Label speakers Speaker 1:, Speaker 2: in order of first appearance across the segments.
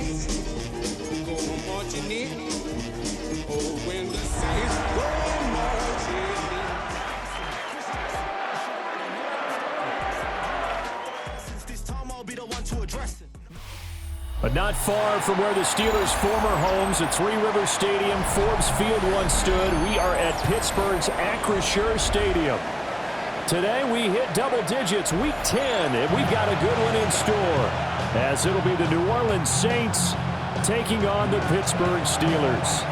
Speaker 1: saints go marching in. Oh, when the saints go marching in. Since this time I'll be the one to address it.
Speaker 2: But not far from where the Steelers' former homes at Three Rivers Stadium, Forbes Field once stood, we are at Pittsburgh's Acrisure Stadium. Today we hit double digits, Week 10, and we've got a good one in store, as it'll be the New Orleans Saints taking on the Pittsburgh Steelers.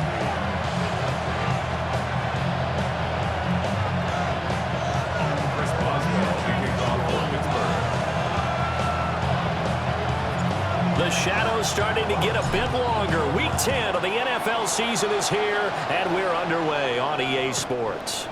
Speaker 2: The shadow's starting to get a bit longer. Week 10 of the NFL season is here, and we're underway on EA Sports.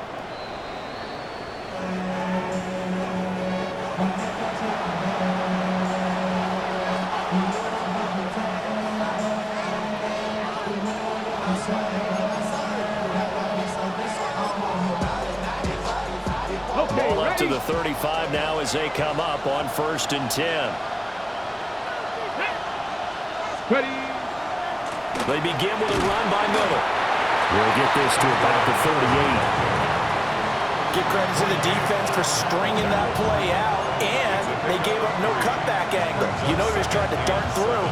Speaker 2: Ball up to the 35 now as they come up on 1st and 10.
Speaker 3: Ready.
Speaker 2: They begin with a run by Middle. We'll get this to about the 38.
Speaker 4: Give credit to the defense for stringing that play out, and they gave up no cutback angle. You know he was trying to dart through.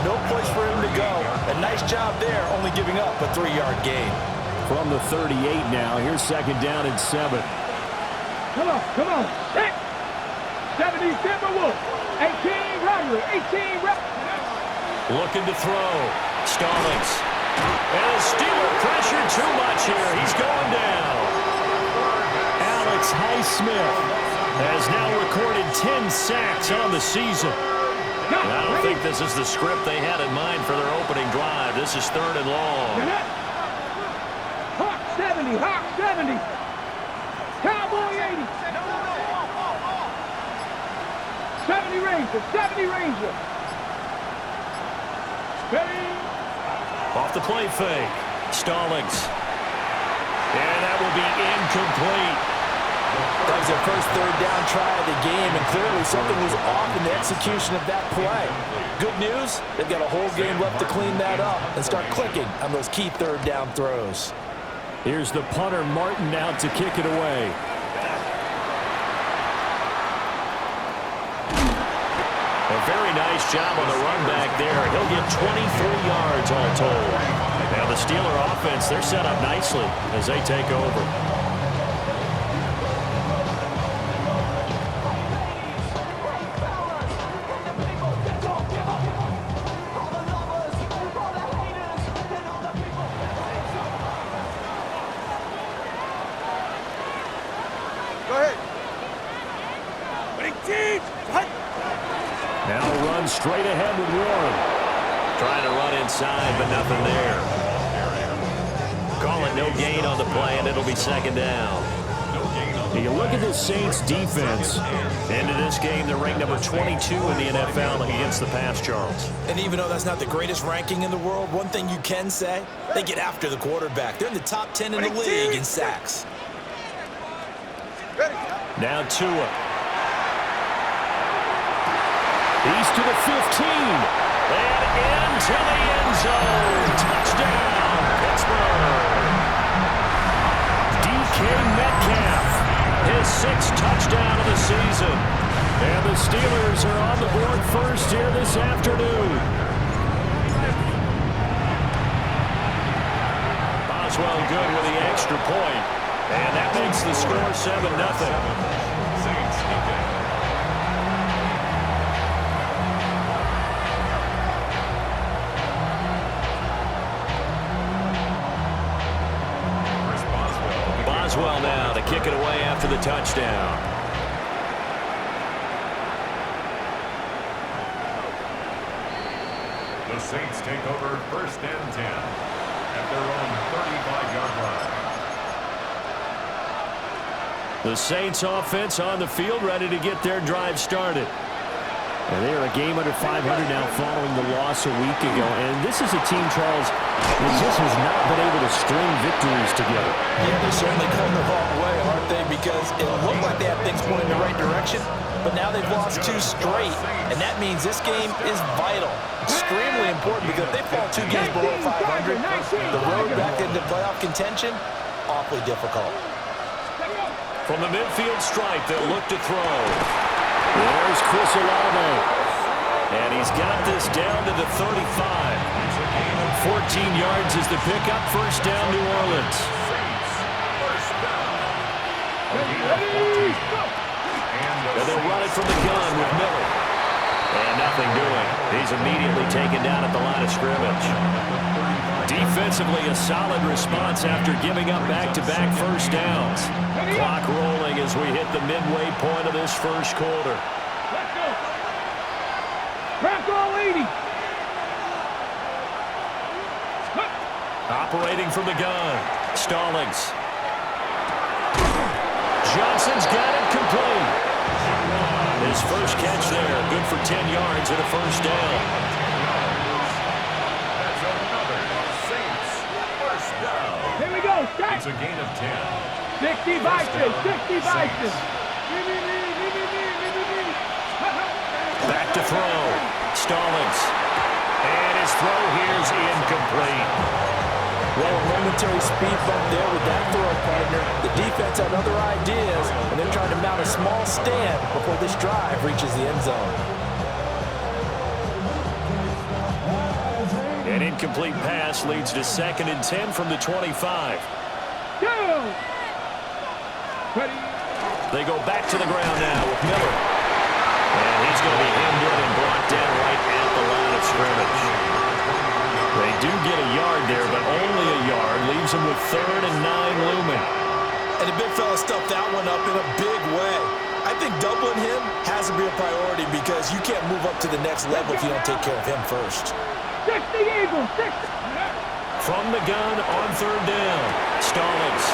Speaker 4: No place for him to go. A nice job there, only giving up a 3-yard gain.
Speaker 2: From the 38 now, here's 2nd down and 7.
Speaker 3: Come on. Hit. 70 Timberwolves. 18 Rodgers. 18 Rodgers.
Speaker 2: Looking to throw. Stallings. And the Steeler pressure too much here. He's going down. Alex Highsmith has now recorded 10 sacks on the season. And I don't think this is the script they had in mind for their opening drive. This is 3rd and long.
Speaker 3: Hawk 70. Hawk 70. Cowboy 80. 70 Ranger. 70 Ranger. Ready.
Speaker 2: Off the play fake. Stallings. And that will be incomplete.
Speaker 4: That was their first 3rd down try of the game, and clearly something was off in the execution of that play. Good news, they've got a whole game left to clean that up and start clicking on those key 3rd down throws.
Speaker 2: Here's the punter, Martin, out to kick it away. A very nice job on the run back there. He'll get 23 yards all told. Now the Steeler offense, they're set up nicely as they take over.
Speaker 3: Go ahead.
Speaker 2: Now run straight ahead with Warren. Trying to run inside, but nothing there. Call it no gain on the play, and it'll be 2nd down. You look at the Saints defense. Into this game, they're ranked number 22 in the NFL against the pass, Charles.
Speaker 4: And even though that's not the greatest ranking in the world, one thing you can say, they get after the quarterback. They're in the top 10 in the league in sacks.
Speaker 2: Now Tua. He's to the 15. And into the end zone. Touchdown, Pittsburgh. DK Metcalf. His 6th touchdown of the season. And the Steelers are on the board first here this afternoon. Boswell good with the extra point. And that makes the score 7-0. Boswell now to kick it away after the touchdown.
Speaker 5: The Saints take over 1st and 10 at their own 35-yard line.
Speaker 2: The Saints offense on the field ready to get their drive started. And they are a game under 500 now following the loss a week ago. And this is a team, Charles, that just has not been able to string victories together.
Speaker 4: Yeah, they're certainly going the wrong way, aren't they? Because it looked like they had things going in the right direction, but now they've lost 2 straight. And that means this game is vital. Extremely important because if they fall 2 games below 500, the road back into playoff contention, awfully difficult.
Speaker 2: From the midfield stripe, they'll look to throw. There's Chris Olave. And he's got this down to the 35. 14 yards is the pickup. First down, New Orleans. And they'll run it from the gun with Miller. And nothing doing. He's immediately taken down at the line of scrimmage. Defensively, a solid response after giving up back-to-back first downs. Clock rolling as we hit the midway point of this first quarter.
Speaker 3: Let's go. Crack all 80.
Speaker 2: Operating from the gun. Stallings. Johnson's got it complete. His first catch there. Good for 10 yards and a first down.
Speaker 5: That's another Saints first down.
Speaker 3: Here we go.
Speaker 5: It's a gain of 10.
Speaker 3: 60 Vikings. 60 Vikings.
Speaker 2: Back to throw. Stallings. And his throw here's incomplete.
Speaker 4: Well, a momentary speed bump there with that throw partner. The defense had other ideas, and they're trying to mount a small stand before this drive reaches the end zone.
Speaker 2: An incomplete pass leads to 2nd and 10 from the 25.
Speaker 3: Go! Ready?
Speaker 2: They go back to the ground now with Miller. And he's going to be hemmed in and brought down right at the line of scrimmage. They do get a yard there, but only a yard. Leaves them with 3rd and 9 looming.
Speaker 4: And the big fella stuffed that one up in a big way. I think doubling him has to be a priority because you can't move up to the next level if you don't take care of him first.
Speaker 3: 60 Eagles. 60.
Speaker 2: From the gun on 3rd down. Stallings.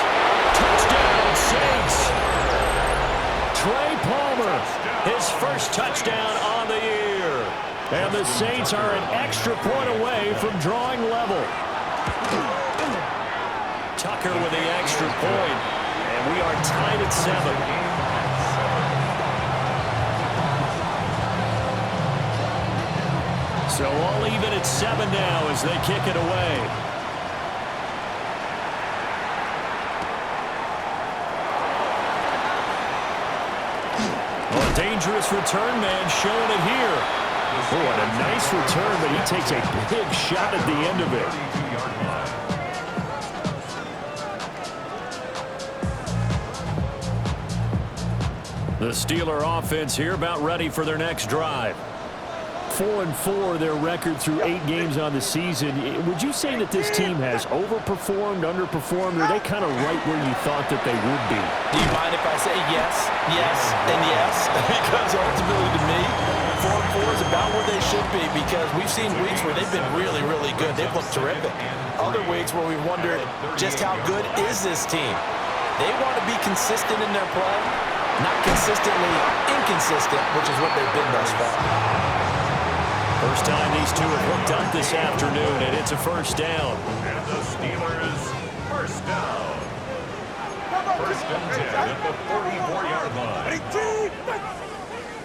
Speaker 2: Touchdown, Saints. Trey Palmer, his first touchdown on the year. And the Saints are an extra point away from drawing level. Tucker with the extra point. And we are tied at 7. So all even at 7 now as they kick it away. Well, a dangerous return man showing it here. Oh, and a nice return, but he takes a big shot at the end of it. The Steeler offense here about ready for their next drive. 4-4 their record through 8 games on the season. Would you say that this team has overperformed, underperformed, or are they kind of right where you thought that they would be?
Speaker 4: Do you mind if I say yes, yes, and yes? Because ultimately to me, 4-4 is about where they should be because we've seen weeks where they've been really, really good. They've looked terrific. Other weeks where we've wondered just how good is this team. They want to be consistent in their play, not consistently inconsistent, which is what they've been thus far.
Speaker 2: First time these two have hooked up this afternoon, and it's a first down.
Speaker 5: And the Steelers first down. First and 10 at the 44-yard line.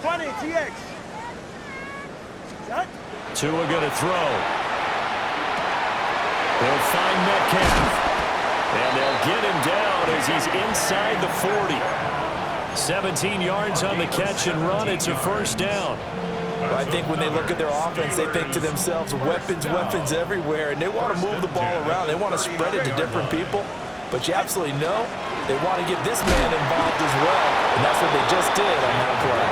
Speaker 3: 20 TX.
Speaker 2: Tua going to throw. They'll find Metcalf. And they'll get him down as he's inside the 40. 17 yards on the catch and run. It's a first down.
Speaker 4: I think when they look at their offense, they think to themselves, weapons, weapons everywhere, and they want to move the ball around. They want to spread it to different people. But you absolutely know they want to get this man involved as well, and that's what they just did on that play.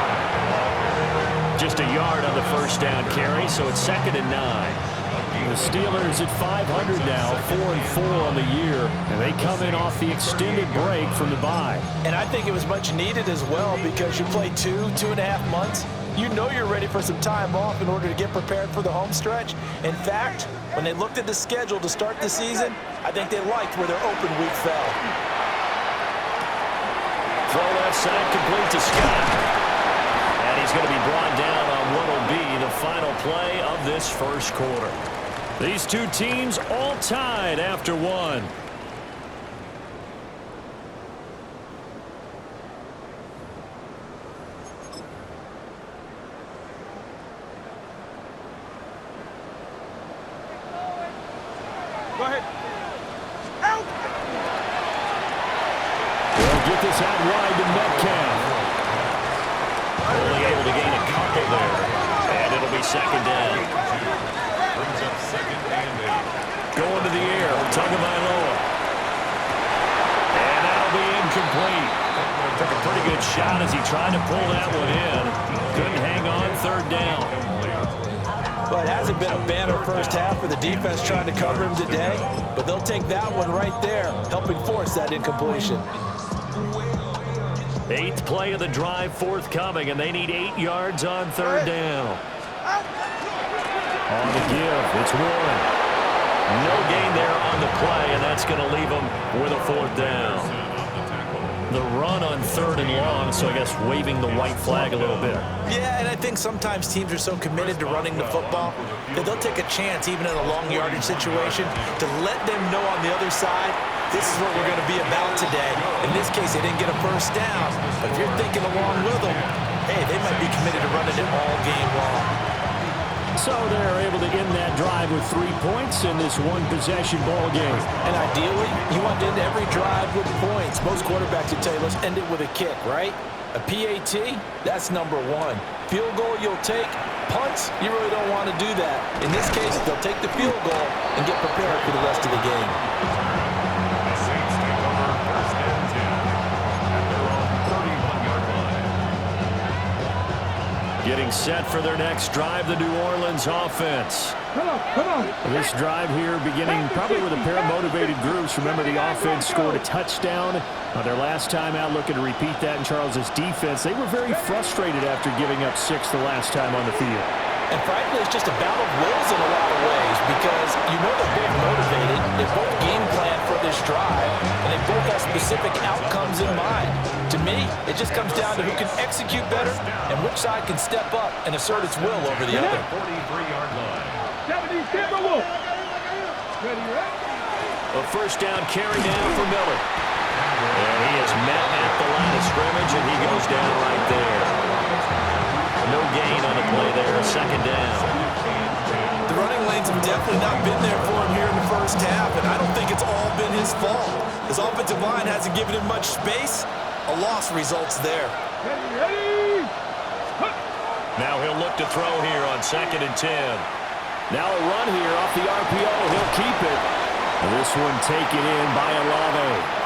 Speaker 2: Just a yard on the first down carry, so it's 2nd and 9. The Steelers at 500 now, 4-4 on the year, and they come in off the extended break from the bye.
Speaker 4: And I think it was much needed as well because you play 2.5 months. You know you're ready for some time off in order to get prepared for the home stretch. In fact, when they looked at the schedule to start the season, I think they liked where their open week fell.
Speaker 2: Throw left side complete to Scott. And he's is going to be brought down on what will be the final play of this first quarter. These two teams all tied after one.
Speaker 3: Go ahead. Out!
Speaker 2: They'll get this out wide to Metcalf. Only able to gain a couple there. And it'll be second down.
Speaker 5: Brings up second and 8.
Speaker 2: Going to the air. Tagovailoa. And that'll be incomplete. Took a pretty good shot as he tried to pull that one in. Couldn't hang on third down.
Speaker 4: Well, it hasn't been a banner first half for the defense trying to cover him today, but they'll take that one right there, helping force that incompletion.
Speaker 2: 8th play of the drive forthcoming, and they need 8 yards on third down. On the give, it's Warren. No gain there on the play, and that's going to leave them with a 4th down. The run on 3rd and long, so I guess waving the white flag a little bit.
Speaker 4: Yeah, and I think sometimes teams are so committed to running the football that they'll take a chance, even in a long yardage situation, to let them know on the other side, this is what we're going to be about today. In this case, they didn't get a first down, but if you're thinking along with them, hey, they might be committed to running it all game long.
Speaker 2: So they're able to end that drive with 3 points in this one-possession ball game.
Speaker 4: And ideally, you want to end every drive with points. Most quarterbacks would tell you, let's end it with a kick, right? A PAT, that's number 1. Field goal you'll take. Punts, you really don't want to do that. In this case, they'll take the field goal and get prepared for the rest of the game.
Speaker 5: The Saints take over first and 10 at their own 31-yard line.
Speaker 2: Getting set for their next drive, the New Orleans offense.
Speaker 3: Come on.
Speaker 2: This drive here beginning probably with a pair of motivated groups. Remember, the offense scored a touchdown their last time out, looking to repeat that in Charles' defense. They were very frustrated after giving up 6 the last time on the field.
Speaker 4: And frankly, it's just a battle of wills in a lot of ways because you know they're both motivated, they both game plan for this drive, and they both have specific outcomes in mind. To me, it just comes down to who can execute better and which side can step up and assert its will over the other.
Speaker 5: 43-yard line.
Speaker 3: 70 Timberwolves. Ready, right?
Speaker 2: A first down carry now for Miller. And he is met at the line of scrimmage, and he goes down right there. No gain on the play there, second down.
Speaker 4: The running lanes have definitely not been there for him here in the first half, and I don't think it's all been his fault. His offensive line hasn't given him much space. A loss results there.
Speaker 3: Ready.
Speaker 2: Now he'll look to throw here on 2nd and 10. Now a run here off the RPO. He'll keep it. And this one taken in by Olave.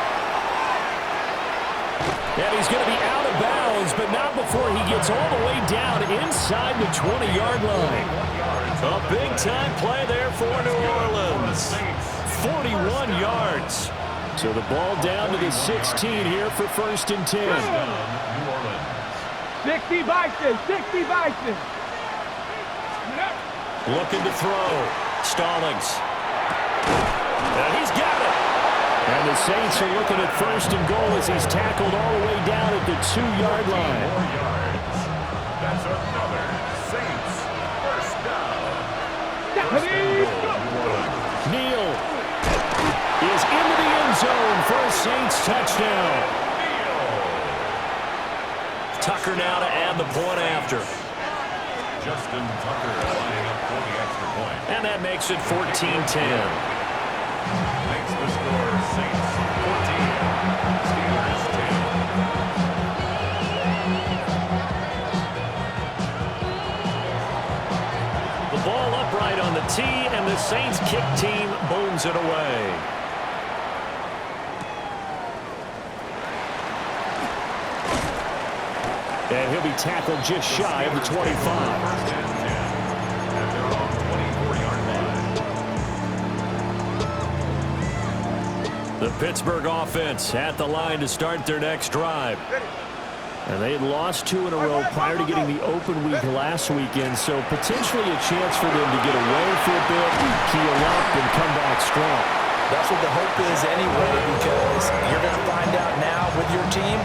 Speaker 2: And he's going to be out of bounds, but not before he gets all the way down inside the 20-yard line. A big-time play there for New Orleans. 41 yards. So the ball down to the 16 here for 1st and 10.
Speaker 3: 60 Bison.
Speaker 2: Looking to throw. Stallings. And he's got it. And the Saints are looking at 1st and goal as he's tackled all the way down at the 2-yard line.
Speaker 5: 4 yards. That's another Saints first down.
Speaker 2: Neal is into the end zone for a Saints touchdown. Tucker now to add the point after.
Speaker 5: Justin Tucker lining up for the extra point.
Speaker 2: And that makes it 14-10.
Speaker 5: Makes the score Saints 14, Steelers 10.
Speaker 2: The ball upright on the tee, and the Saints kick team booms it away. And he'll be tackled just shy of the 25.
Speaker 5: First and 10 at their own 24-yard line.
Speaker 2: The Pittsburgh offense at the line to start their next drive. And they had lost 2 in a row prior to getting the open week last weekend, so potentially a chance for them to get away for a bit, keel up, and come back strong.
Speaker 4: That's what the hope is anyway, because you're going to find out now with your team,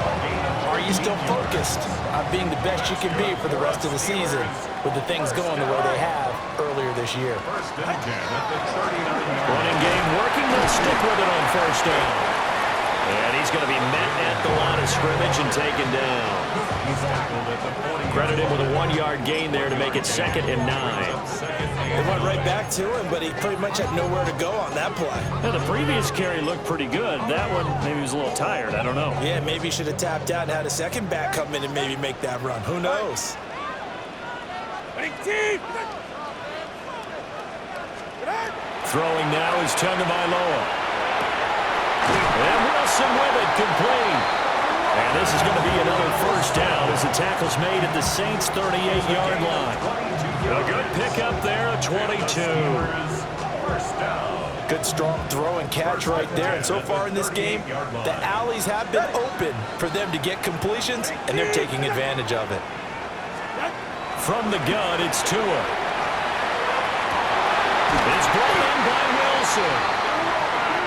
Speaker 4: are you you still focused on being the best you can be for the rest of the season with the things going the way they have earlier this year?
Speaker 5: First and 10 at the 39-yard line.
Speaker 2: Running game working. They'll stick with it on first down. And he's going to be met at the line of scrimmage and taken down.
Speaker 5: He's tackled at the 40.
Speaker 2: Credit him with a 1-yard gain there to make it 2nd and 9.
Speaker 4: They went right back to him, but he pretty much had nowhere to go on that play.
Speaker 2: Now, the previous carry looked pretty good. That one, maybe he was a little tired. I don't know.
Speaker 4: Yeah, maybe he should have tapped out and had a second back come in and maybe make that run. Who knows?
Speaker 2: Throwing now is Tagovailoa. And Wilson with it, complete. And this is going to be another first down as the tackle's made at the Saints' 38-yard line. A good pickup there, a 22.
Speaker 5: First down.
Speaker 4: Good strong throw and catch right there. And so far in this game, the alleys have been open for them to get completions, and they're taking advantage of it.
Speaker 2: From the gun, it's Tua. It's brought in by Wilson.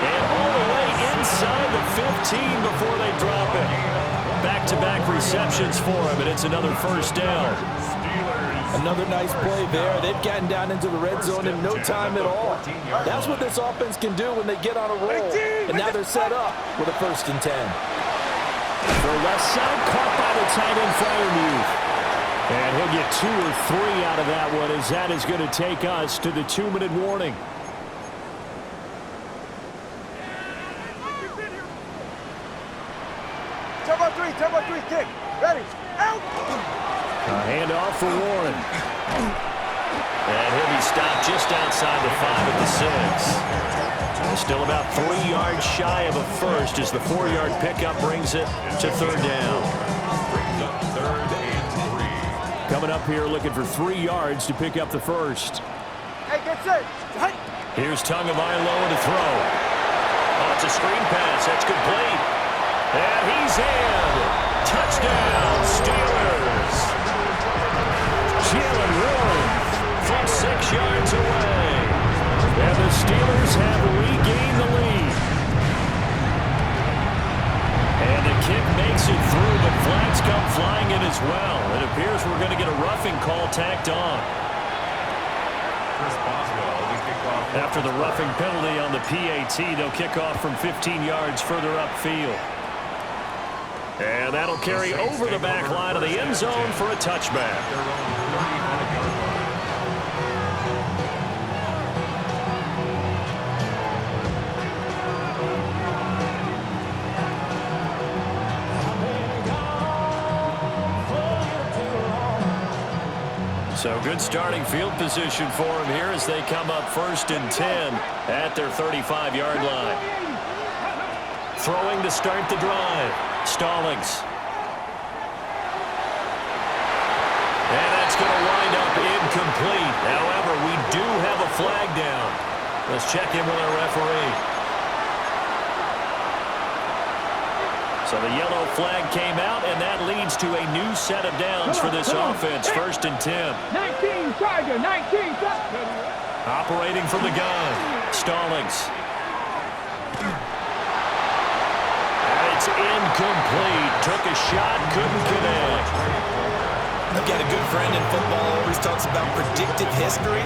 Speaker 2: And all the way inside the 15 before they drop it. Back-to-back receptions for him, and it's another first down.
Speaker 4: Another nice play there. They've gotten down into the red zone in no time at all. That's what this offense can do when they get on a roll. And now they're set up with a 1st and 10.
Speaker 2: The left side caught by the tight end Freiermuth. And he'll get 2 or 3 out of that one as that is going to take us to the 2-minute warning.
Speaker 3: Turbo 3, kick. Ready. Out.
Speaker 2: A handoff for Warren. And he'll be stopped just outside the 5 at the 6. Still about 3 yards shy of a first as the 4-yard pickup brings it to 3rd down.
Speaker 5: Third and 3.
Speaker 2: Coming up here looking for 3 yards to pick up the first.
Speaker 3: Hey, get set. Hey.
Speaker 2: Here's Tagovailoa to throw. Oh, it's a screen pass. That's complete. And he's in. Touchdown, Steelers. Jalen Warren from 6 yards away. And the Steelers have regained the lead. And the kick makes it through, but flags come flying in as well. It appears we're going to get a roughing call tacked on.
Speaker 5: Chris Boswell, the kickoff.
Speaker 2: After the roughing penalty on the PAT, they'll kick off from 15 yards further upfield. And that'll carry over the back line of the end zone for a touchback. So good starting field position for him here as they come up 1st and 10 at their 35-yard line. Throwing to start the drive. Stallings. And that's going to wind up incomplete. However, we do have a flag down. Let's check in with our referee. So the yellow flag came out, and that leads to a new set of downs for this offense. 1st and 10.
Speaker 3: 19, Tiger, 19.
Speaker 2: Operating from the gun. Stallings. It's incomplete. Took a shot, couldn't connect.
Speaker 4: I've got a good friend in football, always talks about predictive history.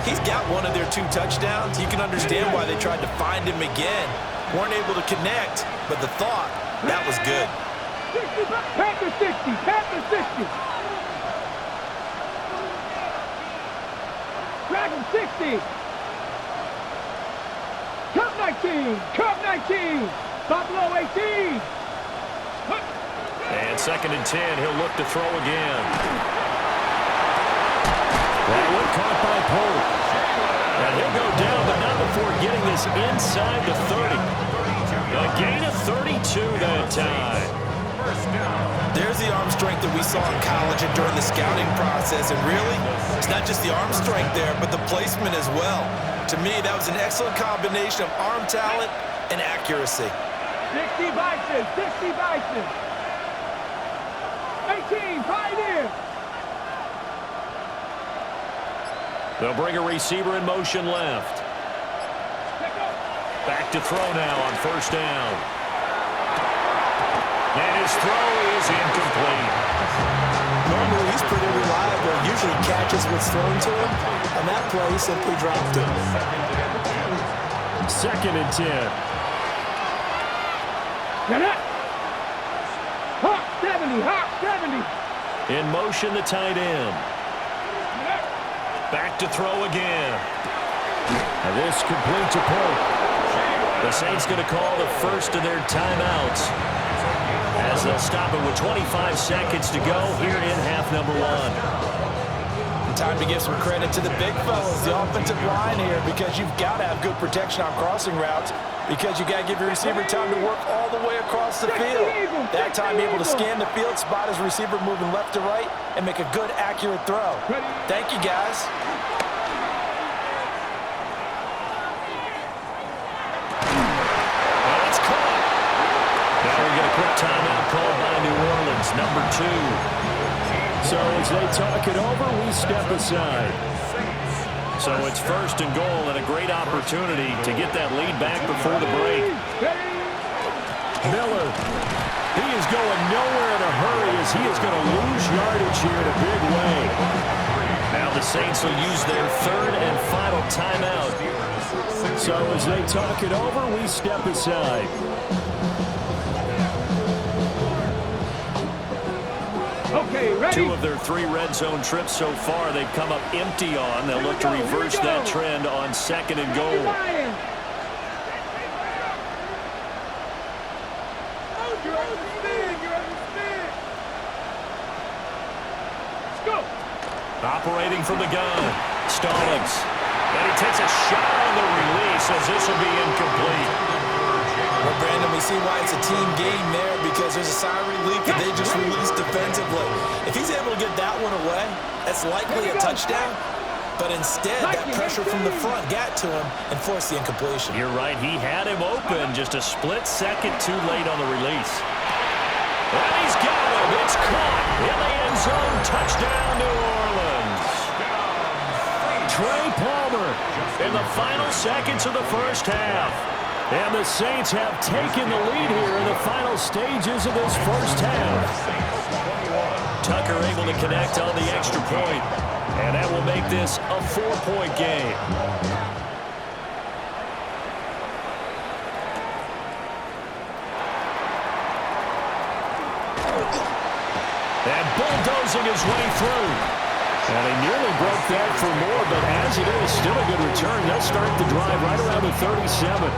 Speaker 4: He's got one of their 2 touchdowns. You can understand why they tried to find him again. Weren't able to connect, but the thought, that was good.
Speaker 3: Panther 60, Panther 60. Dragon 60. Cup 19, Cup 19. Buffalo 18.
Speaker 2: And 2nd and 10, he'll look to throw again. That one caught by Pope. And he'll go down, but not before getting this inside the 30. A gain of 32 that time.
Speaker 4: There's the arm strength that we saw in college and during the scouting process. And really, it's not just the arm strength there, but the placement as well. To me, that was an excellent combination of arm talent and accuracy.
Speaker 3: 60 Bison, 60 Bison. 18, Pioneer.
Speaker 2: They'll bring a receiver in motion left. Back to throw now on 1st down. And his throw is incomplete.
Speaker 4: Normally, he's pretty reliable. Usually catches what's thrown to him. On that play, he simply dropped it.
Speaker 2: 2nd and 10.
Speaker 3: Get up. Hawk 70, Hawk 70.
Speaker 2: In motion, the tight end. Back to throw again. And this complete to Pope. The Saints going to call the first of their timeouts, as they'll stop it with 25 seconds to go here in half number 1.
Speaker 4: Time to give some credit to the big fellas, the offensive line here, because you've got to have good protection on crossing routes, because you got to give your receiver time to work all the way across the field. That time, be able to scan the field, spot his receiver moving left to right, and make a good, accurate throw. Thank you, guys.
Speaker 2: Now we get a quick timeout called by New Orleans, number 2. So as they talk it over, we step aside. So it's 1st and goal, and a great opportunity to get that lead back before the break. Miller, he is going nowhere in a hurry, as he is going to lose yardage here in a big way. Now the Saints will use their 3rd and final timeout. So as they talk it over, we step aside.
Speaker 3: Okay, ready?
Speaker 2: 2 of their 3 red zone trips so far they've come up empty on. They'll look to reverse that trend on 2nd and goal.
Speaker 3: You're understand. Let's go.
Speaker 2: Operating from the gun, Stallings. And he takes a shot on the release, as this will be incomplete.
Speaker 4: Well, Brandon, we see why it's a team game there, because there's a sigh of relief that they just released defensively. If he's able to get that one away, that's likely a touchdown. But instead, that pressure from the front got to him and forced the incompletion.
Speaker 2: You're right. He had him open just a split second too late on the release. And he's got him. It's caught in the end zone. Touchdown, New Orleans. Trey Palmer in the final seconds of the first half. And the Saints have taken the lead here in the final stages of this first half. Tucker able to connect on the extra point, and that will make this a 4-point game. And bulldozing his way through. And he nearly broke that for more, but as it is, still a good return. They'll start the drive right around the 37.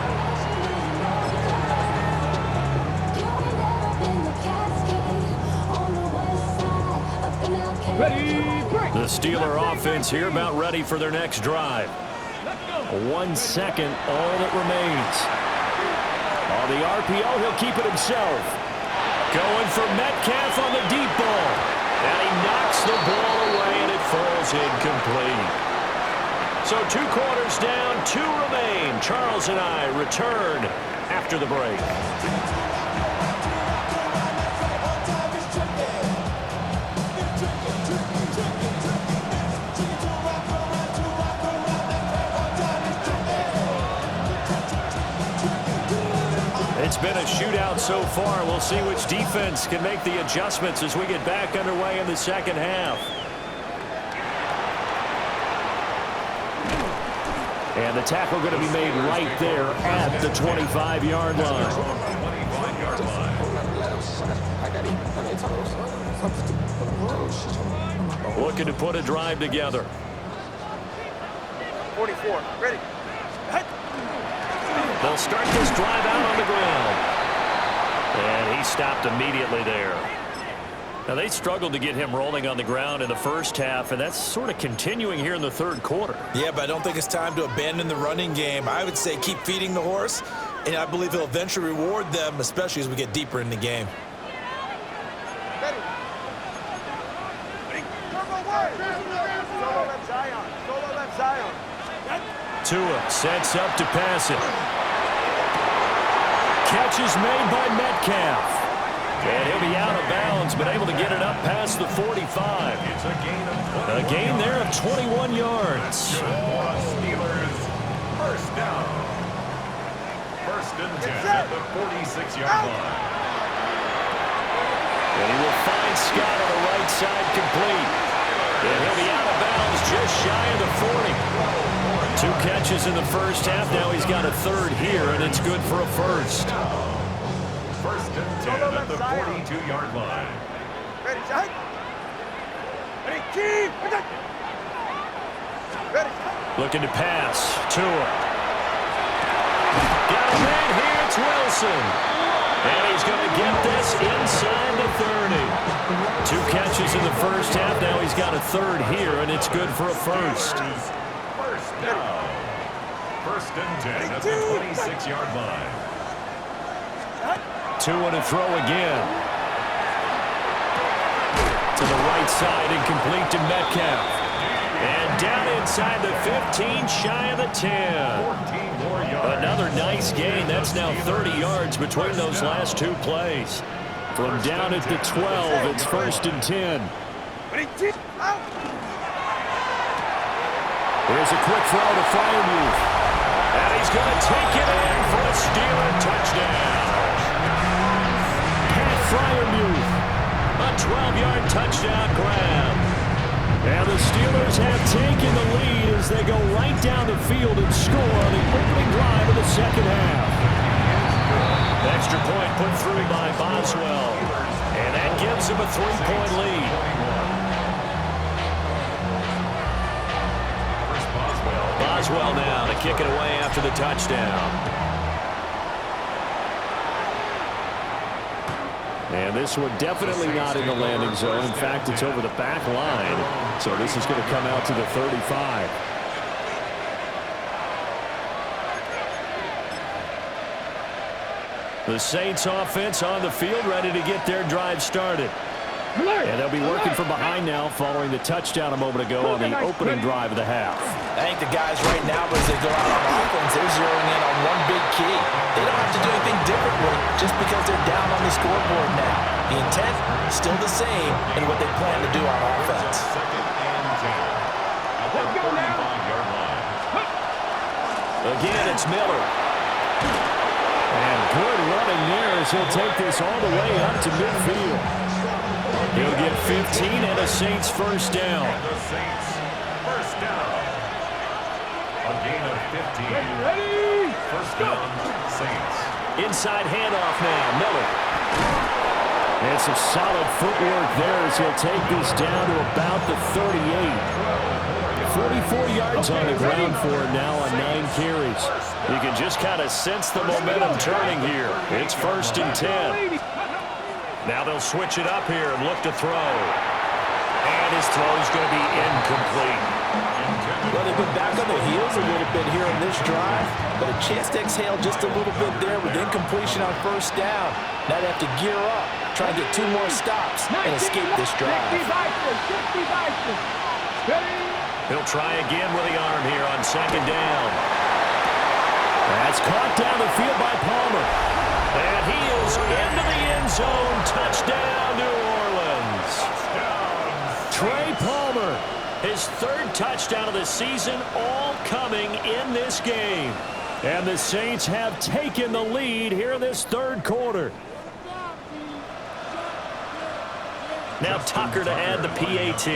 Speaker 2: The Steeler offense here about ready for their next drive. 1 second, all that remains. On the RPO, he'll keep it himself. Going for Metcalf on the deep ball. And he knocks the ball away, and it falls incomplete. So 2 quarters down, 2 remain. Charles and I return after the break. It's been a shootout so far. We'll see which defense can make the adjustments as we get back underway in the second half. And the tackle going to be made right there at the 25-yard line. Looking to put a drive together.
Speaker 6: 44, ready.
Speaker 2: They'll start this drive out on the ground. And he stopped immediately there. Now, they struggled to get him rolling on the ground in the first half, and that's sort of continuing here in the third quarter.
Speaker 4: Yeah, but I don't think it's time to abandon the running game. I would say keep feeding the horse, and I believe he'll eventually reward them, especially as we get deeper in the game.
Speaker 6: Ready. Solo left Zion. Solo left Zion.
Speaker 2: Tua sets up to pass it. Catch is made by Metcalf. And he'll be out of bounds, but able to get it up past the 45.
Speaker 5: It's a
Speaker 2: gain there of 21 yards.
Speaker 5: Steelers first down. 1st and 10 at the 46-yard line.
Speaker 2: And he will find Scott on the right side complete. And he'll be out of bounds just shy of the 40. 2 catches in the first half. Now he's got a third here, and it's good for a first.
Speaker 5: First and 10 at the 42-yard line.
Speaker 6: Ready, Jack? Ready, keep! Ready,
Speaker 2: Looking to pass. Tua. Got a man here. It's Wilson. And he's going to get this inside the 30. 2 catches in the first half. Now he's got a third here, and it's good for a first.
Speaker 5: First down. First and 10 at the 26-yard line.
Speaker 2: Tua to throw again. To the right side, incomplete to Metcalf. And down inside the 15, shy of the 10.
Speaker 5: 14 more yards.
Speaker 2: Another nice gain. That's now 30 yards between those last 2 plays. From down at the 12, it's first and 10.
Speaker 6: ready, keep! Out!
Speaker 2: There's a quick throw to Freiermuth. And he's going to take it in for a Steeler touchdown. Pat Freiermuth. A 12-yard touchdown grab. And the Steelers have taken the lead as they go right down the field and score on the opening drive of the second half. Extra point put through by Boswell. And that gives him a 3-point lead. Boswell now to kick it away after the touchdown. And this one definitely not in the landing zone. In fact, it's over the back line. So this is going to come out to the 35. The Saints offense on the field, ready to get their drive started. And they'll be working from behind now following the touchdown a moment ago on the opening drive of the half.
Speaker 4: I think the guys right now, as they go out on offense, they're zeroing in on one big key. They don't have to do anything differently just because they're down on the scoreboard now. The intent is still the same in what they plan to do on offense.
Speaker 5: Second and 10 at the 35-yard line.
Speaker 2: Again, it's Miller. And good running there as he'll take this all the way up to midfield. He'll get 15 and a Saints first down.
Speaker 5: The Saints first down. A gain of 15.
Speaker 3: Ready?
Speaker 5: First down, Saints.
Speaker 2: Inside handoff now, Miller. And some solid footwork there as he'll take this down to about the 38. 44 yards on the ground for him now on 9 carries. You can just kind of sense the momentum turning here. It's first and 10. Now they'll switch it up here and look to throw. And his throw is going to be incomplete.
Speaker 4: Well, they've been back on their heels a little bit here on this drive, but a chance to exhale just a little bit there with incompletion on first down. Now they have to gear up, try and get 2 more stops and escape this drive.
Speaker 2: He'll try again with the arm here on second down. That's caught down the field by Palmer. And he is into the end zone. Touchdown, New Orleans. Trey Palmer, his 3rd touchdown of the season, all coming in this game. And the Saints have taken the lead here in this 3rd quarter. Now Tucker to add the PAT.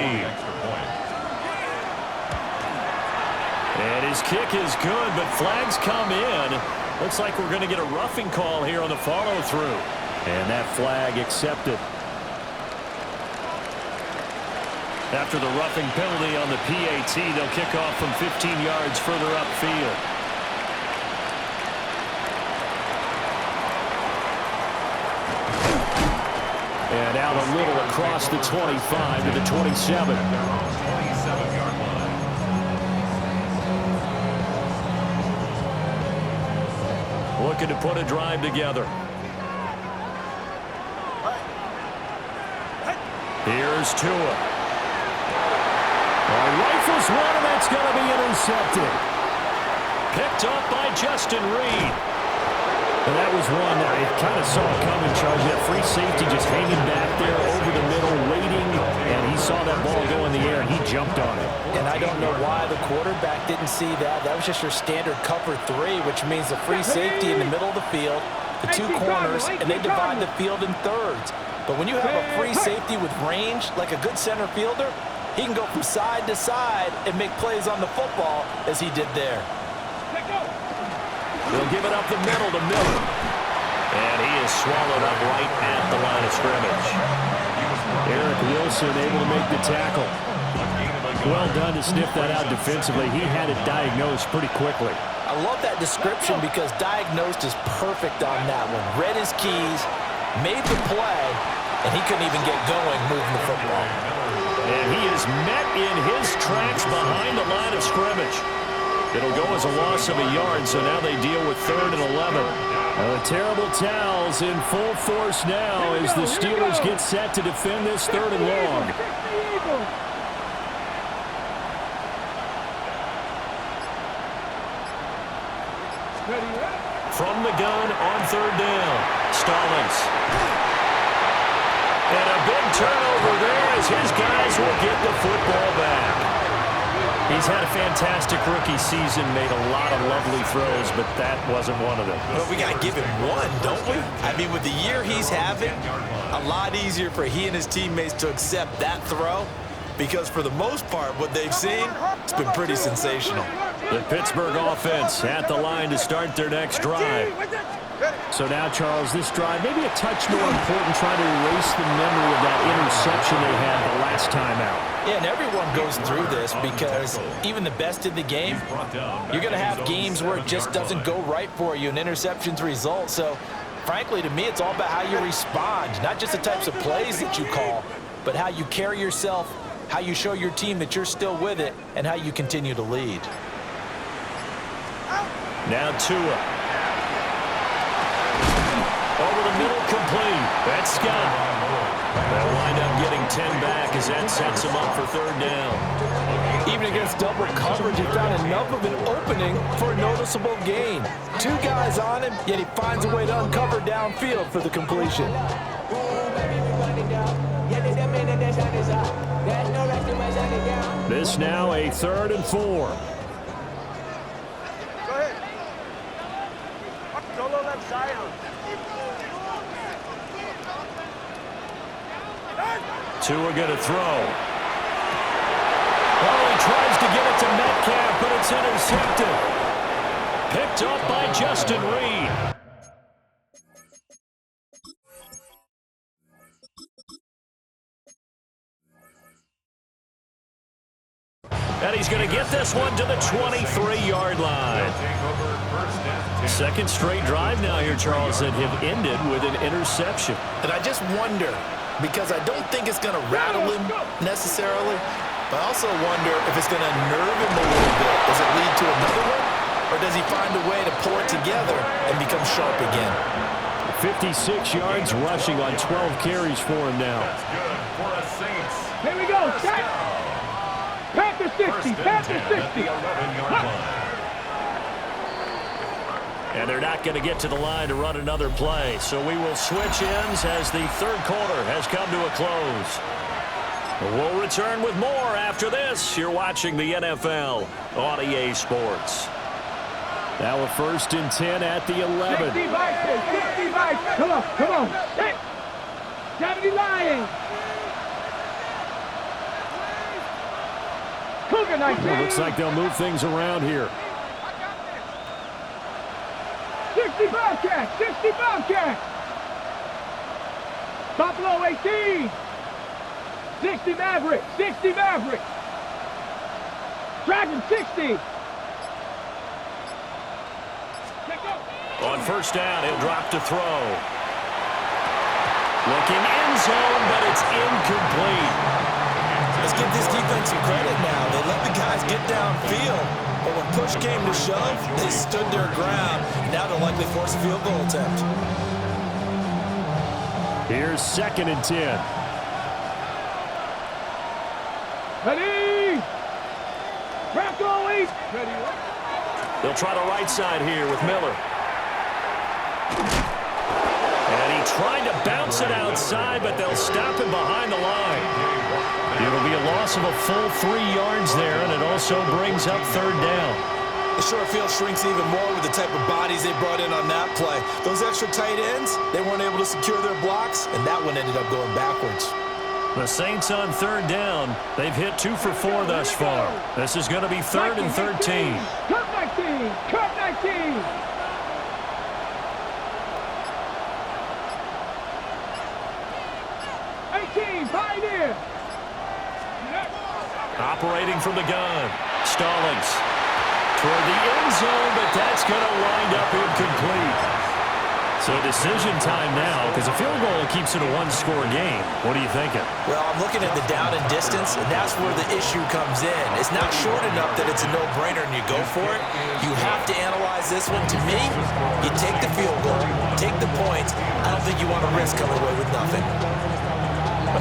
Speaker 2: And his kick is good, but flags come in. Looks like we're going to get a roughing call here on the follow-through. And that flag accepted. After the roughing penalty on the PAT, they'll kick off from 15 yards further upfield. And out a little across the 25 to the 27.
Speaker 5: 27-yard line.
Speaker 2: Looking to put a drive together. Here's Tua. Rifles one, and that's going to be intercepted. Picked up by Justin Reed. And that was one that I kind of saw coming, Charles. That free safety just hanging back there over the middle, waiting, and he saw that ball go in the air, and he jumped on it.
Speaker 4: And I don't know why the quarterback didn't see that. That was just your standard cover 3, which means the free safety in the middle of the field the two corners, and they divide the field in thirds. But when you have a free safety with range, like a good center fielder, he can go from side to side and make plays on the football as he did there.
Speaker 2: They'll give it up the middle to Miller. And he is swallowed up right at the line of scrimmage. Eric Wilson able to make the tackle. Well done to sniff that out defensively. He had it diagnosed pretty quickly.
Speaker 4: I love that description because diagnosed is perfect on that one. Read his keys, made the play, and he couldn't even get going moving the football.
Speaker 2: And he is met in his tracks behind the line of scrimmage. It'll go as a loss of a yard, so now they deal with 3rd and 11. The terrible towels in full force now as the Steelers get set to defend this 3rd and long. From the gun on 3rd down, Stallings. And a big turnover there as his guys will get the football back. He's had a fantastic rookie season, made a lot of lovely throws, but that wasn't one of them.
Speaker 4: Well, we got to give him one, don't we? I mean, with the year he's having, a lot easier for he and his teammates to accept that throw because for the most part, what they've seen, it's been pretty sensational.
Speaker 2: The Pittsburgh offense at the line to start their next drive. So now, Charles, this drive maybe a touch more important, trying to erase the memory of that interception they had the last time out.
Speaker 4: Yeah, and everyone goes through this because even the best in the game, you're going to have games where it just doesn't go right for you and interceptions result. So, frankly, to me, it's all about how you respond, not just the types of plays that you call, but how you carry yourself, how you show your team that you're still with it, and how you continue to lead.
Speaker 2: Now Tua. Over the middle, complete. That's Scott. They'll wind up getting 10 back as that sets him up for 3rd down.
Speaker 4: Even against double coverage, he found enough of an opening for a noticeable gain. 2 guys on him, yet he finds a way to uncover downfield for the completion.
Speaker 2: This now a 3rd and 4.
Speaker 6: Go ahead. Solo left side.
Speaker 2: Tua going to throw. Oh, he tries to get it to Metcalf, but it's intercepted. Picked up by Justin Reed. And he's going to get this one to the 23-yard line. Second straight drive now here, Charles, that have ended with an interception.
Speaker 4: And I just wonder, because I don't think it's going to rattle him necessarily, but I also wonder if it's going to nerve him a little bit. Does it lead to another one? Or does he find a way to pull it together and become sharp again?
Speaker 2: 56 yards rushing on 12 carries for him now.
Speaker 5: That's good for a Saints.
Speaker 3: Here we go. Set. Panther 60. Panther 60.
Speaker 2: And they're not going to get to the line to run another play. So we will switch ends as the 3rd quarter has come to a close. We'll return with more after this. You're watching the NFL on EA Sports. Now a 1st and 10 at the 11.
Speaker 3: 65. Come on. Come on. Hey. 70 Lions. Cougar 19.
Speaker 2: Well, looks like they'll move things around here.
Speaker 3: 60 Bobcats. 60 Bobcats. Buffalo 18. 60 Mavericks. 60 Mavericks. Dragon 60.
Speaker 2: On 1st down, he'll drop to throw. Looking end zone, but it's incomplete.
Speaker 4: Let's give this defense some credit now. They let the guys get downfield, but when push came to shove, they stood their ground. Now they'll likely force a field goal attempt.
Speaker 2: Here's 2nd and 10.
Speaker 3: Ready. Bronco 8. Ready.
Speaker 2: They'll try the right side here with Miller. And he tried to bounce it outside, but they'll stop him behind the line. It'll be a loss of a full 3 yards there, and it also brings up 3rd down.
Speaker 4: The short field shrinks even more with the type of bodies they brought in on that play. Those extra tight ends, they weren't able to secure their blocks, and that one ended up going backwards.
Speaker 2: The Saints on third down. They've hit 2 for 4 thus far. This is going to be 3rd and 13.
Speaker 3: Cut 19. Cut 19. Pioneer.
Speaker 2: Operating from the gun. Stallings toward the end zone, but that's going to wind up incomplete. So decision time now, because a field goal keeps it a one-score game. What are you thinking?
Speaker 4: Well, I'm looking at the down and distance, and that's where the issue comes in. It's not short enough that it's a no-brainer and you go for it. You have to analyze this one. To me, you take the field goal, take the points. I don't think you want to risk coming away with nothing.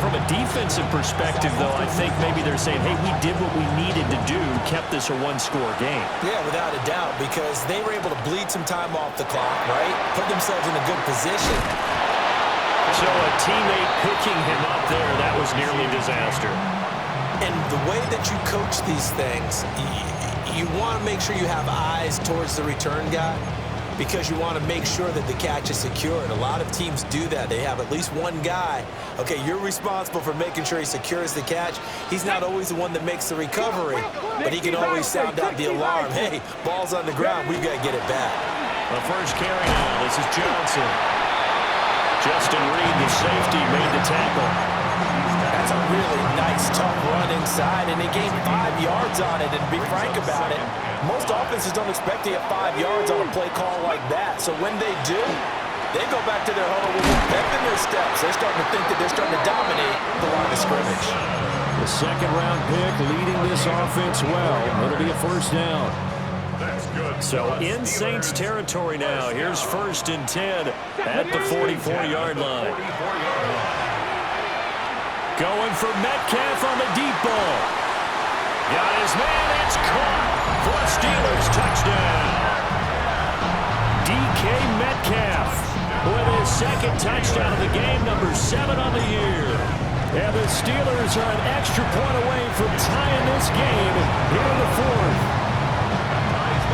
Speaker 2: From a defensive perspective, though, I think maybe they're saying, hey, we did what we needed to do, kept this a one-score game.
Speaker 4: Yeah, without a doubt, because they were able to bleed some time off the clock, right? Put themselves in a good position.
Speaker 2: So a teammate picking him up there, that was nearly disaster.
Speaker 4: And the way that you coach these things, you want to make sure you have eyes towards the return guy, because you want to make sure that the catch is secure. And a lot of teams do that. They have at least one guy. Okay, you're responsible for making sure he secures the catch. He's not always the one that makes the recovery, but he can always sound out the alarm. Hey, ball's on the ground. We've got to get it back.
Speaker 2: The first carry now. This is Johnson. Justin Reed, the safety, made the tackle.
Speaker 4: That's a really nice, tough run inside, and they gained 5 yards on it. And to be frank about it, most offenses don't expect to get 5 yards on a play call like that. So when they do, they go back to their huddle with a pep in their steps. They're starting to think that they're starting to dominate the line of scrimmage.
Speaker 2: The second-round pick leading this offense well. It'll be a first down. So in Saints territory now. Here's 1st and 10 at the 44-yard line. Going for Metcalf on the deep ball. Got his man. It's caught for a Steelers touchdown. DK Metcalf with his second touchdown of the game, number 7 on the year. And the Steelers are an extra point away from tying this game here in the 4th.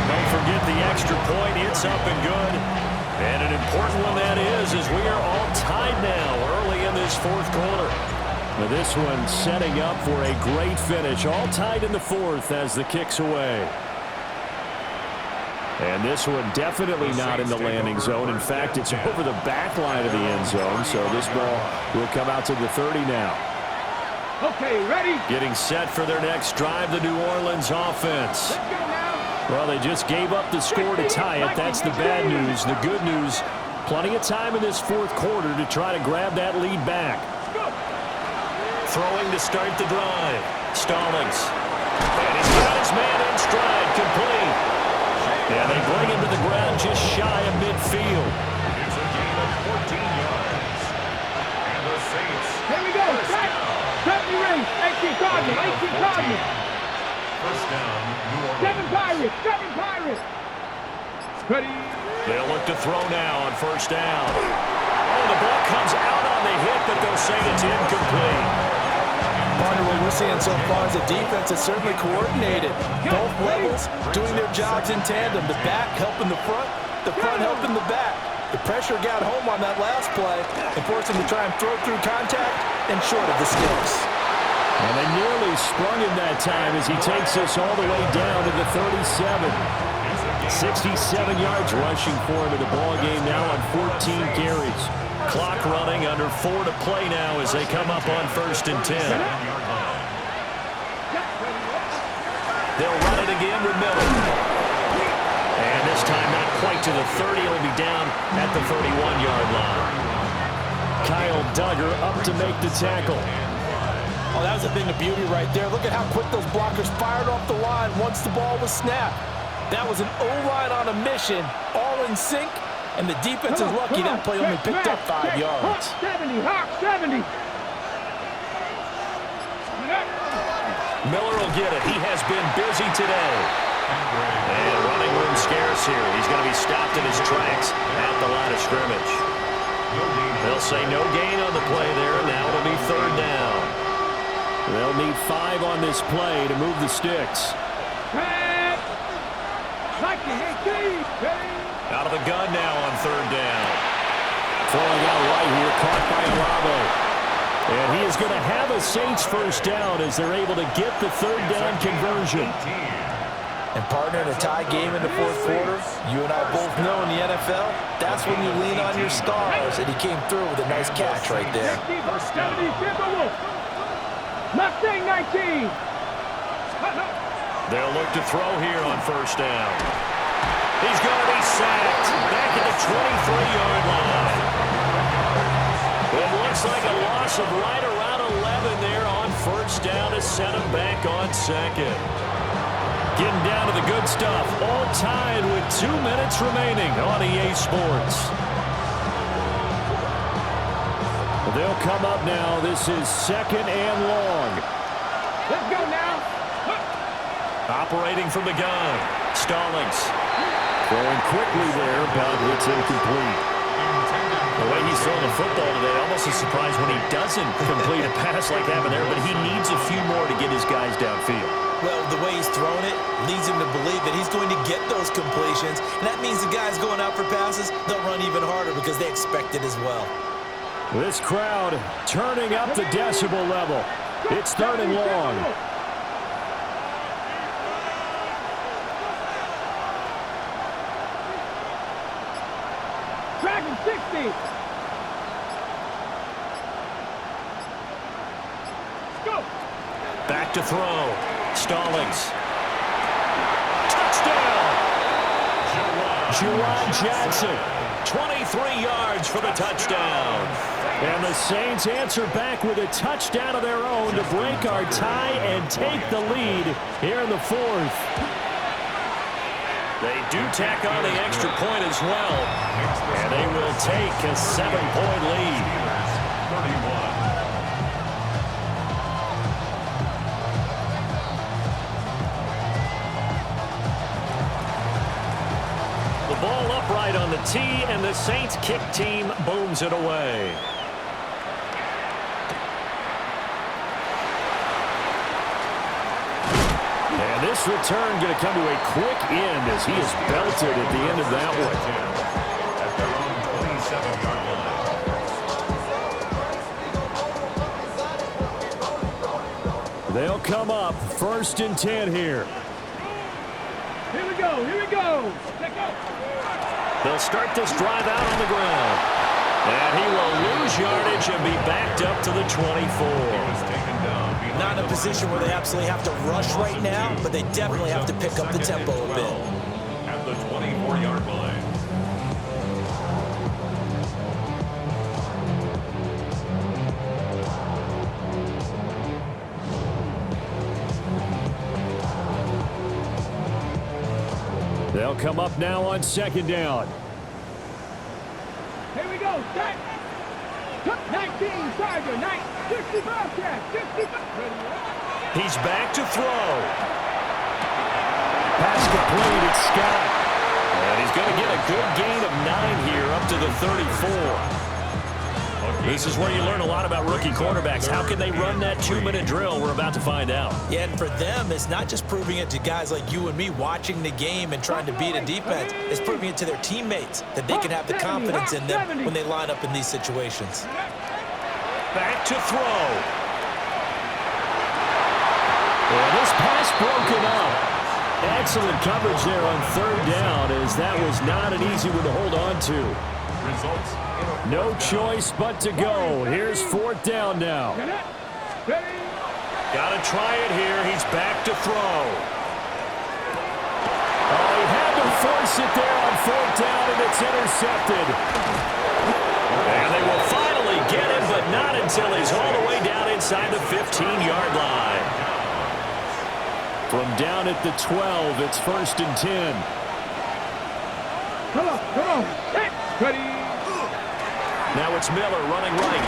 Speaker 2: Don't forget the extra point. It's up and good. And an important one that is we are all tied now early in this 4th quarter. Now this one setting up for a great finish. All tied in the 4th as the kick's away. And this one definitely not in the landing zone. In fact, it's over the back line of the end zone. So this ball will come out to the 30 now.
Speaker 3: Okay, ready?
Speaker 2: Getting set for their next drive, the New Orleans offense.
Speaker 3: Let's go now.
Speaker 2: Well, they just gave up the score to tie it. That's the bad news. The good news, plenty of time in this 4th quarter to try to grab that lead back. Throwing to start the drive. Stallings. And he's got his man in stride, complete. Yeah, they bring him to the ground just shy of midfield.
Speaker 5: It's a gain of 14 yards. And the Saints.
Speaker 3: Here we go. Set the race. 18 Cardinals. 18 Cardinals.
Speaker 5: First down, New Orleans.
Speaker 3: 7 Pirates. 7 Pirates. Ready.
Speaker 2: They'll look to throw now on 1st down. Oh, the ball comes out on the hit, but they'll say it's incomplete.
Speaker 4: Partner, what we're seeing so far is a defense that's certainly coordinated. Both levels doing their jobs in tandem. The back helping the front helping the back. The pressure got home on that last play and forced him to try and throw through contact and short of the sticks.
Speaker 2: And they nearly sprung him that time as he takes us all the way down to the 37. 67 yards rushing for him in the ball game now on 14 carries. Clock running, under 4 to play now as they come up on 1st and 10. They'll run it again with Miller. And this time not quite to the 30. He'll be down at the 31-yard line. Kyle Duggar up to make the tackle.
Speaker 4: Oh, that was a thing of beauty right there. Look at how quick those blockers fired off the line once the ball was snapped. That was an O-line on a mission, all in sync. And the defense is lucky that play only picked up 5 yards.
Speaker 3: Hawk 70, Hawk 70.
Speaker 2: Miller will get it. He has been busy today. And running room scarce here. He's going to be stopped in his tracks at the line of scrimmage. They'll say no gain on the play there. Now it'll be 3rd down. They'll need 5 on this play to move the sticks. Out of the gun now on third down. Throwing out right here, caught by Alavo. And he is going to have a Saints first down as they're able to get the third down conversion.
Speaker 4: And partner, in a tie game in the fourth quarter, you and I both know in the NFL, that's when you lean on your stars, and he came through with a nice catch right there.
Speaker 3: Mustang 19.
Speaker 2: They'll look to throw here on first down. He's going to be sacked back at the 23-yard line. It looks like a loss of right around 11 there on first down to set him back on second. Getting down to the good stuff, all tied with 2 minutes remaining on EA Sports. They'll come up now. This is second and long.
Speaker 3: Let's go now.
Speaker 2: Operating from the gun. Stallings. Throwing quickly there, but it's incomplete. The way he's throwing the football today, almost a surprise when he doesn't complete a pass like that there, but he needs a few more to get his guys downfield.
Speaker 4: Well, the way he's thrown it leads him to believe that he's going to get those completions, and that means the guys going out for passes, they'll run even harder because they expect it as well.
Speaker 2: This crowd turning up the decibel level. It's third and long.
Speaker 3: Dragon 60. Go.
Speaker 2: Back to throw. Stallings. Touchdown! Juwan Johnson. 23 yards for the touchdown. And the Saints answer back with a touchdown of their own to break our tie and take the lead here in the fourth. They do tack on the extra point as well, and they will take a 7-point lead.
Speaker 5: 31.
Speaker 2: The ball upright on the tee, and the Saints kick team booms it away. And this return going to come to a quick end as he is belted at the end of that one.
Speaker 5: At their own 27-yard line.
Speaker 2: They'll come up first and 10 here.
Speaker 3: Here we go. Here we go. Let's go.
Speaker 2: They'll start this drive out on the ground. And he will lose yardage and be backed up to the 24.
Speaker 4: Not in a position where they absolutely have to rush right now, but they definitely have to pick up the tempo a bit.
Speaker 5: At the 24-yard line.
Speaker 2: They'll come up now on second down.
Speaker 3: Here we go. Set. 19, Tiger. 65 catch. 65.
Speaker 2: He's back to throw. Pass complete. It's Scott. And he's going to get a good gain of 9 here up to the 34. This is where you learn a lot about rookie quarterbacks. How can they run that 2-minute drill? We're about to find out.
Speaker 4: Yeah, and for them, it's not just proving it to guys like you and me watching the game and trying to beat a defense. It's proving it to their teammates that they can have the confidence in them when they line up in these situations.
Speaker 2: Back to throw. And this pass broken up. Excellent coverage there on third down, as that was not an easy one to hold on to.
Speaker 5: Results.
Speaker 2: No choice but to go. Here's fourth down now. Got to try it here. He's back to throw. Oh, he had to force it there on fourth down, and it's intercepted. And they will finally get him, but not until he's all the way down inside the 15-yard line. From down at the 12, it's first and 10.
Speaker 3: Come on. Ready.
Speaker 2: Now it's Miller running right.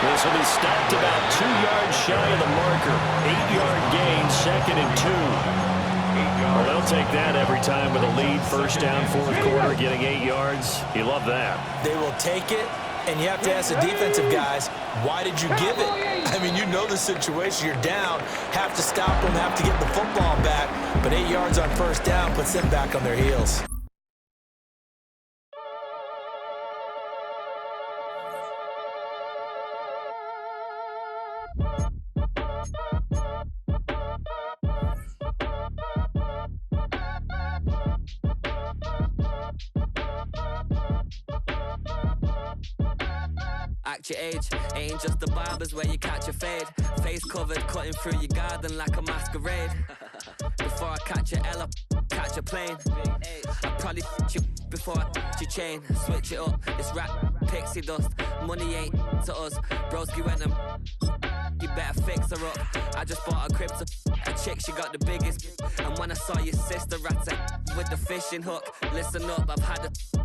Speaker 2: This will be stopped about 2 yards shy of the marker. 8-yard gain, second and 2. Well, they'll take that every time with a lead. First down, fourth quarter, getting 8 yards. You love that.
Speaker 4: They will take it, And you have to ask the defensive guys, why did you give it? I mean, you know the situation. You're down, have to stop them, have to get the football back. But 8 yards on first down puts them back on their heels.
Speaker 7: Act your age, ain't just the barbers where you catch a fade. Face covered, cutting through your garden like a masquerade. Before I catch a L up, catch a plane. I probably you before I your chain. Switch it up, it's rap, pixie dust. Money ain't to us. Broski went and you better fix her up. I just bought a crib to a chick, she got the biggest. And when I saw your sister at with the fishing hook, listen up, I've had a